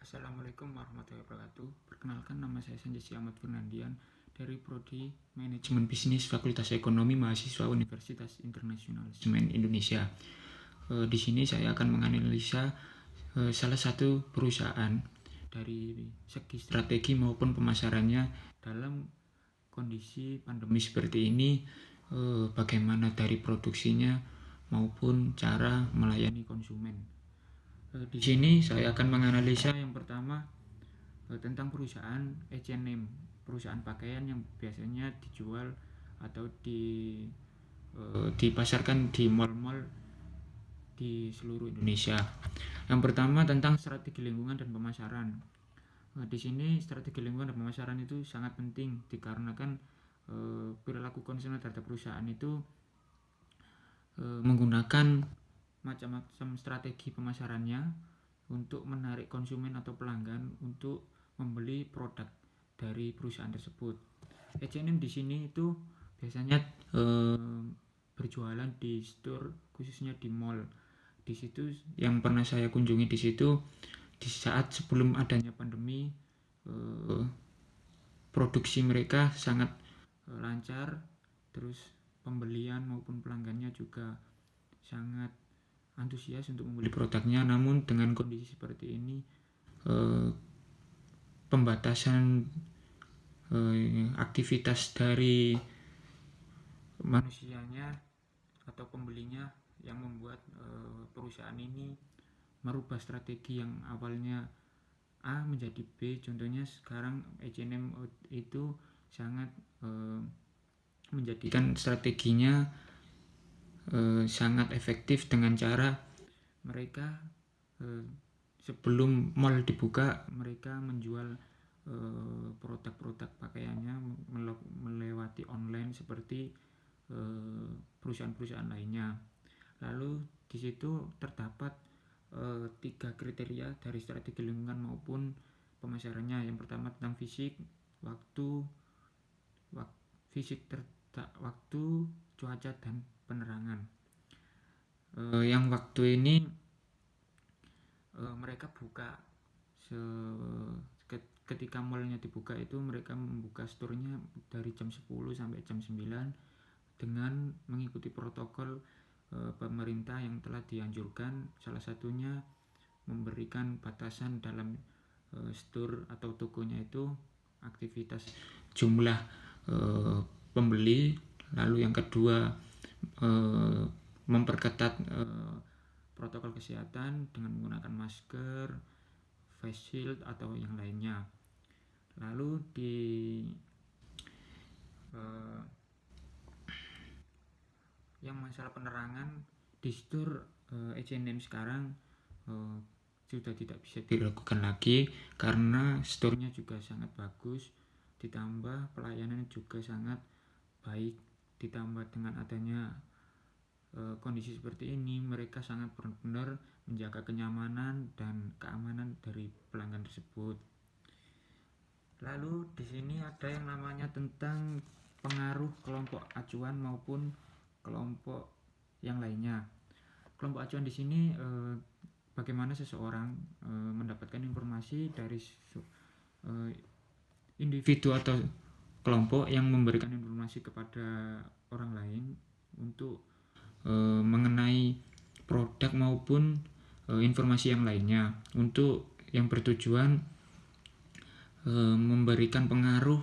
Assalamualaikum warahmatullahi wabarakatuh. Perkenalkan, nama saya Sanjesi Ahmad Fernandian dari Prodi Manajemen Bisnis Fakultas Ekonomi mahasiswa Universitas Internasional Semen Indonesia. Di sini saya akan menganalisa salah satu perusahaan dari segi strategi maupun pemasarannya dalam kondisi pandemi seperti ini, bagaimana dari produksinya maupun cara melayani konsumen. Di sini saya akan menganalisa yang pertama tentang perusahaan H&M, perusahaan pakaian yang biasanya dijual atau dipasarkan di mal-mal di seluruh Indonesia. Yang pertama tentang strategi lingkungan dan pemasaran. Di sini strategi lingkungan dan pemasaran itu sangat penting dikarenakan perilaku konsumen terhadap perusahaan itu menggunakan macam-macam strategi pemasarannya untuk menarik konsumen atau pelanggan untuk membeli produk dari perusahaan tersebut. H&M di sini itu biasanya berjualan di store, khususnya di mall. Di situ yang pernah saya kunjungi di situ di saat sebelum adanya pandemi, produksi mereka sangat lancar, terus pembelian maupun pelanggannya juga sangat antusias untuk membeli produknya. Namun dengan kondisi seperti ini, pembatasan aktivitas dari manusianya atau pembelinya yang membuat perusahaan ini merubah strategi yang awalnya A menjadi B. Contohnya sekarang H&M itu sangat menjadikan strateginya sangat efektif dengan cara mereka sebelum mall dibuka, mereka menjual produk-produk pakaiannya melewati online seperti perusahaan-perusahaan lainnya. Lalu di situ terdapat 3 kriteria dari strategi lingkungan maupun pemasarannya. Yang pertama tentang fisik, waktu, cuaca dan penerangan. Yang waktu ini mereka buka ketika mallnya dibuka itu mereka membuka store-nya dari jam 10 sampai jam 9 dengan mengikuti protokol pemerintah yang telah dianjurkan. Salah satunya memberikan batasan dalam store atau tokonya itu aktivitas jumlah pembeli. Lalu yang kedua memperketat protokol kesehatan dengan menggunakan masker, face shield atau yang lainnya. Lalu yang masalah penerangan di store H&M sekarang sudah tidak bisa dilakukan lagi karena store-nya juga sangat bagus, ditambah pelayanannya juga sangat baik, ditambah dengan adanya kondisi seperti ini mereka sangat benar-benar menjaga kenyamanan dan keamanan dari pelanggan tersebut. Lalu di sini ada yang namanya tentang pengaruh kelompok acuan maupun kelompok yang lainnya. Kelompok acuan di sini bagaimana seseorang mendapatkan informasi dari individu atau kelompok yang memberikan informasi kepada orang lain untuk mengenai produk maupun informasi yang lainnya, untuk yang bertujuan memberikan pengaruh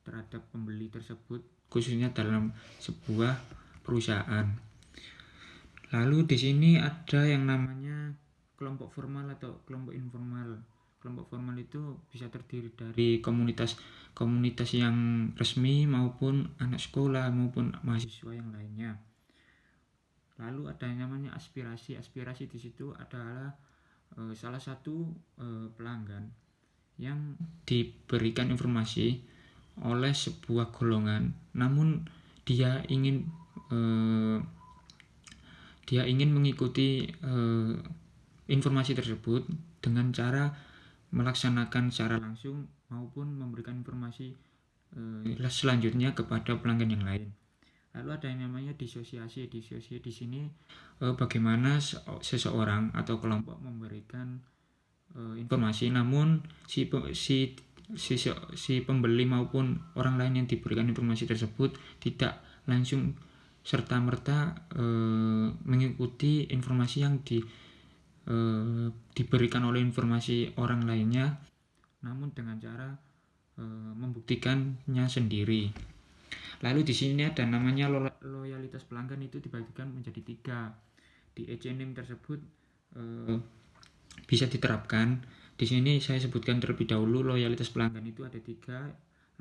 terhadap pembeli tersebut, khususnya dalam sebuah perusahaan. Lalu di sini ada yang namanya kelompok formal atau kelompok informal. Kelompok formal itu bisa terdiri dari komunitas yang resmi maupun anak sekolah maupun mahasiswa yang lainnya. Lalu ada yang namanya aspirasi. Aspirasi di situ adalah salah satu pelanggan yang diberikan informasi oleh sebuah golongan, namun dia ingin mengikuti informasi tersebut dengan cara melaksanakan secara langsung maupun memberikan informasi selanjutnya kepada pelanggan yang lain. Lalu ada yang namanya disosiasi. Disosiasi di sini bagaimana seseorang atau kelompok memberikan informasi, namun si pembeli maupun orang lain yang diberikan informasi tersebut tidak langsung serta-merta mengikuti informasi yang diberikan oleh informasi orang lainnya, namun dengan cara membuktikannya sendiri. Lalu di sini ada namanya loyalitas pelanggan, itu dibagikan menjadi 3. Di H&M tersebut bisa diterapkan. Di sini saya sebutkan terlebih dahulu loyalitas pelanggan itu ada 3.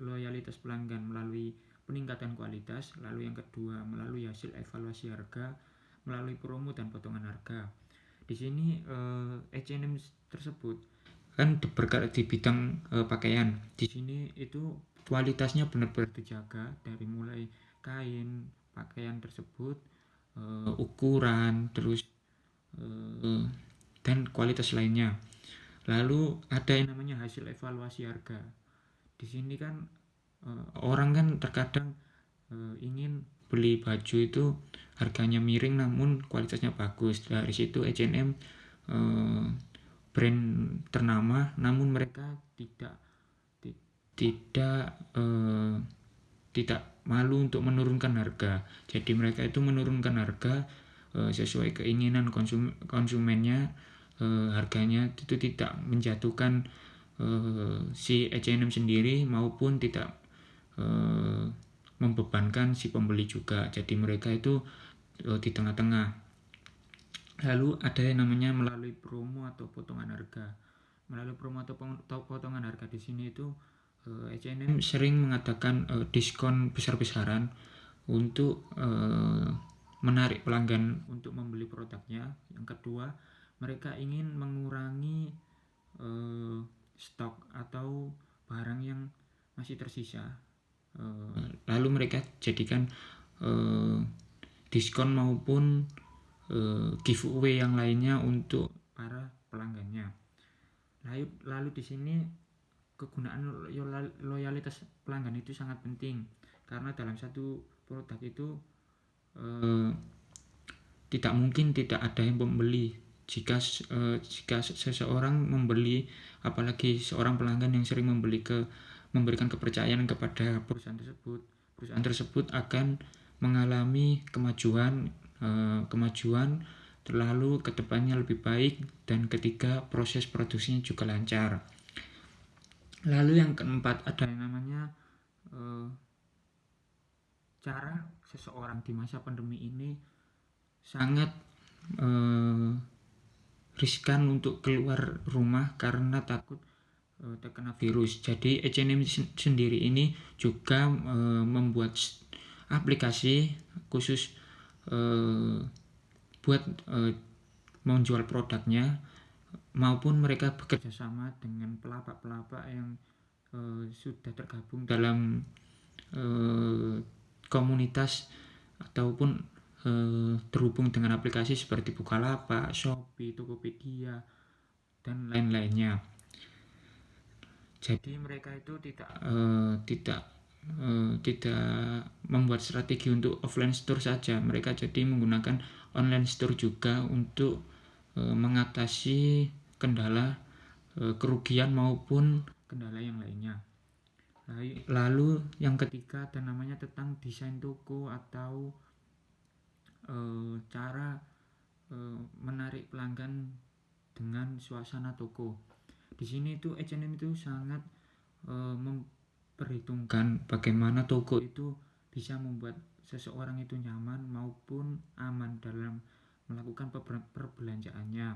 Loyalitas pelanggan melalui peningkatan kualitas, lalu yang kedua melalui hasil evaluasi harga, melalui promo dan potongan harga. Di sini H&M tersebut kan bergerak di bidang pakaian. Di sini itu kualitasnya benar-benar dijaga dari mulai kain, pakaian tersebut, ukuran, terus dan kualitas lainnya. Lalu ada yang namanya hasil evaluasi harga. Di sini kan orang kan terkadang ingin beli baju itu harganya miring namun kualitasnya bagus. Dari situ H&M brand ternama, namun mereka tidak malu untuk menurunkan harga. Jadi mereka itu menurunkan harga sesuai keinginan konsumennya. Harganya itu tidak menjatuhkan si H&M sendiri maupun tidak membebankan si pembeli juga. Jadi mereka itu di tengah-tengah. Lalu ada yang namanya melalui promo atau potongan harga. Melalui promo atau potongan harga di sini itu H&M sering mengadakan diskon besar-besaran untuk menarik pelanggan untuk membeli produknya. Yang kedua, mereka ingin mengurangi stok atau barang yang masih tersisa. Lalu mereka jadikan diskon maupun giveaway yang lainnya untuk para pelanggannya. Lalu di sini kegunaan loyalitas pelanggan itu sangat penting, karena dalam satu produk itu tidak mungkin tidak ada yang membeli. Jika seseorang membeli, apalagi seorang pelanggan yang sering memberikan kepercayaan kepada perusahaan tersebut akan mengalami kemajuan lalu kedepannya lebih baik, dan ketiga proses produksinya juga lancar. Lalu yang keempat ada yang namanya cara seseorang di masa pandemi ini sangat riskan untuk keluar rumah karena takut terkena virus. Jadi H&M sendiri ini juga membuat aplikasi khusus buat menjual produknya, maupun mereka bekerja sama dengan pelapak-pelapak yang sudah tergabung dalam komunitas ataupun terhubung dengan aplikasi seperti Bukalapak, Shopee, Tokopedia, dan lain-lainnya. Jadi mereka itu tidak membuat strategi untuk offline store saja. Mereka jadi menggunakan online store juga untuk mengatasi kendala kerugian maupun kendala yang lainnya. Lalu yang ketiga ada namanya tentang desain toko atau cara menarik pelanggan dengan suasana toko. Di sini itu H&M itu sangat memperhitungkan bagaimana toko itu bisa membuat seseorang itu nyaman maupun aman dalam melakukan perbelanjaannya.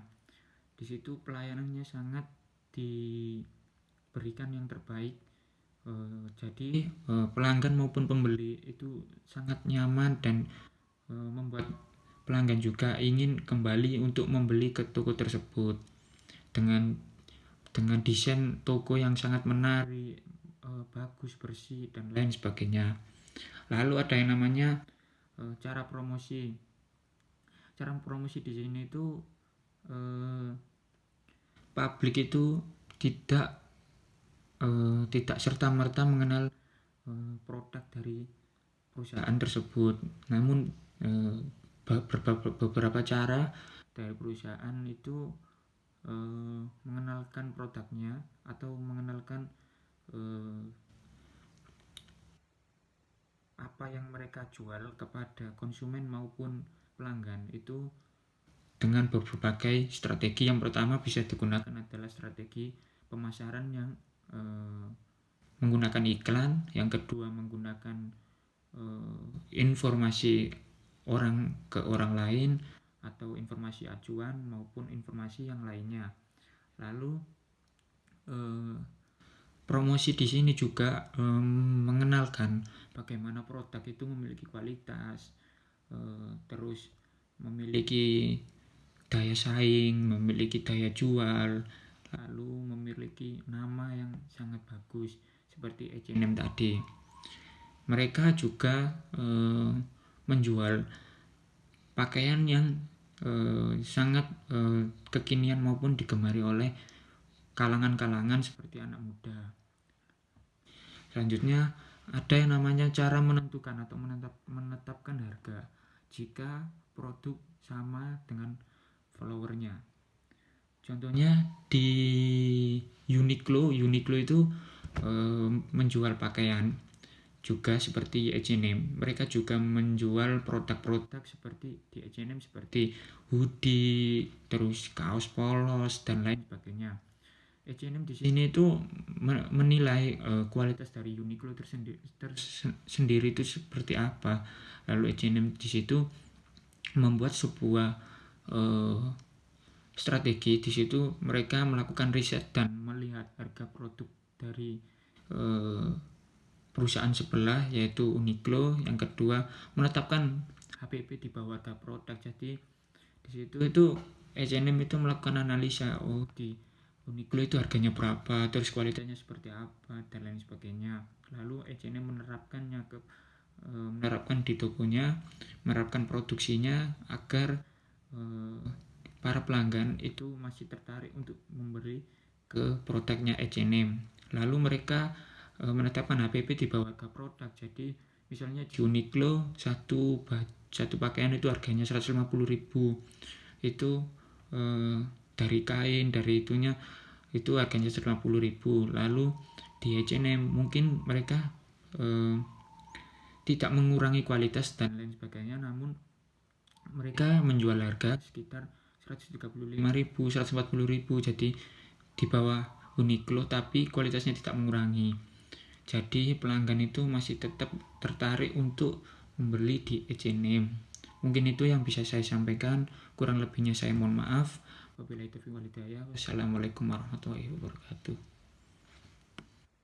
Di situ pelayanannya sangat diberikan yang terbaik. Jadi pelanggan maupun pembeli itu sangat nyaman dan membuat pelanggan juga ingin kembali untuk membeli ke toko tersebut dengan desain toko yang sangat menarik, bagus, bersih, dan lain sebagainya. Lalu ada yang namanya cara promosi. Cara promosi di sini itu publik itu tidak serta-merta mengenal produk dari perusahaan tersebut, namun beberapa cara dari perusahaan itu mengenal mengenalkan produknya atau mengenalkan apa yang mereka jual kepada konsumen maupun pelanggan itu dengan berbagai strategi. Yang pertama bisa digunakan adalah strategi pemasaran yang menggunakan iklan, yang kedua menggunakan informasi orang ke orang lain atau informasi acuan maupun informasi yang lainnya. Lalu promosi di sini juga mengenalkan bagaimana produk itu memiliki kualitas, terus memiliki daya saing, memiliki daya jual, lalu memiliki nama yang sangat bagus seperti H&M tadi. Mereka juga menjual pakaian yang sangat kekinian maupun digemari oleh kalangan-kalangan seperti anak muda. Selanjutnya ada yang namanya cara menentukan atau menetapkan harga jika produk sama dengan followernya. Contohnya di Uniqlo itu menjual pakaian juga seperti H&M. Mereka juga menjual produk-produk seperti di H&M seperti hoodie, terus kaos polos dan lain sebagainya. H&M di sini itu menilai kualitas dari Uniqlo tersendiri itu seperti apa. Lalu H&M di situ membuat sebuah strategi. Di situ mereka melakukan riset dan melihat harga produk dari perusahaan sebelah yaitu Uniqlo. Yang kedua menetapkan HPP di bawah harga produk. Jadi di situ itu H&M itu melakukan analisa, di Uniqlo itu harganya berapa, terus kualitasnya seperti apa dan lain sebagainya. Lalu H&M menerapkan di tokonya, menerapkan produksinya agar para pelanggan itu masih tertarik untuk membeli ke produknya H&M. Lalu mereka menetapkan HPP di bawah harga produk. Jadi misalnya di Uniqlo satu pakaian itu harganya 150.000, itu dari kain, dari itunya itu harganya 150.000. Lalu di H&M mungkin mereka tidak mengurangi kualitas dan lain sebagainya, namun mereka menjual harga sekitar 135.000, 140.000, jadi di bawah Uniqlo tapi kualitasnya tidak mengurangi. Jadi pelanggan itu masih tetap tertarik untuk membeli di H&M. Mungkin itu yang bisa saya sampaikan, kurang lebihnya saya mohon maaf. Wabillahi taufiq wal hidayah. Wassalamualaikum warahmatullahi wabarakatuh.